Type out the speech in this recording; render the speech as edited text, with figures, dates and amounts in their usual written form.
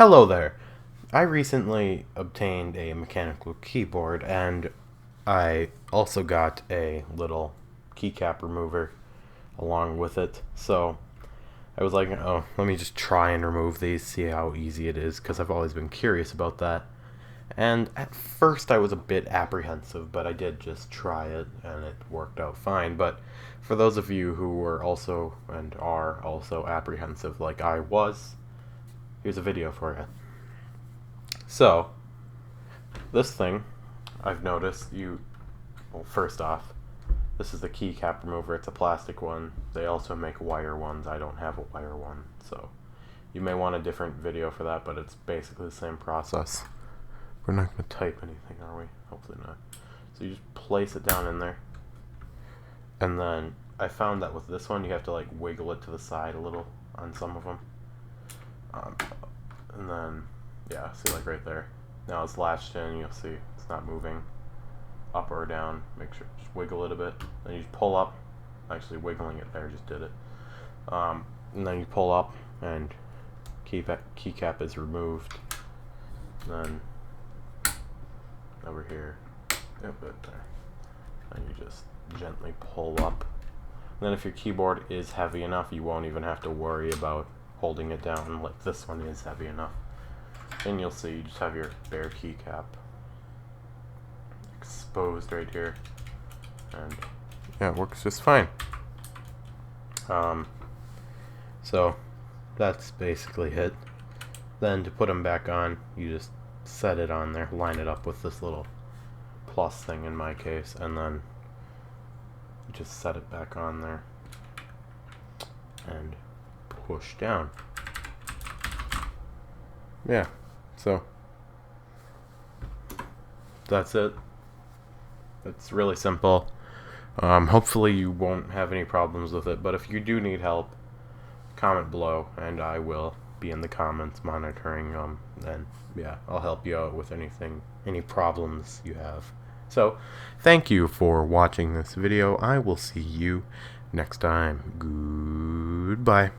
Hello there. I recently obtained a mechanical keyboard and I also got a little keycap remover along with it. So I was like, oh, let me just try and remove these, see how easy it is, because I've always been curious about that. And at first I was a bit apprehensive, but I did just try it and it worked out fine. But for those of you who were also and are also apprehensive like I was, here's a video for you. So, this thing, I've noticed well, first off, this is the keycap remover. It's a plastic one. They also make wire ones. I don't have a wire one, so you may want a different video for that, but it's basically the same process. We're not going to type anything, are we? Hopefully not. So you just place it down in there, and then I found that with this one, you have to like wiggle it to the side a little on some of them. And then, yeah, see, like right there. Now it's latched in, you'll see it's not moving up or down. Make sure, just wiggle it a bit. Then you just pull up. Actually, wiggling it there just did it. And then you pull up, and keycap is removed. And then over here, yep, right there. And you just gently pull up. And then if your keyboard is heavy enough, you won't even have to worry about holding it down like this one is heavy enough. And you'll see you just have your bare keycap exposed right here, and yeah, it works just fine. So that's basically it. Then to put them back on, you just set it on there, line it up with this little plus thing in my case, and then you just set it back on there and push down. Yeah, so that's it. It's really simple. Hopefully you won't have any problems with it, but if you do need help, comment below and I will be in the comments monitoring them, and yeah, I'll help you out with any problems you have. So thank you for watching this video. I will see you next time. Goodbye.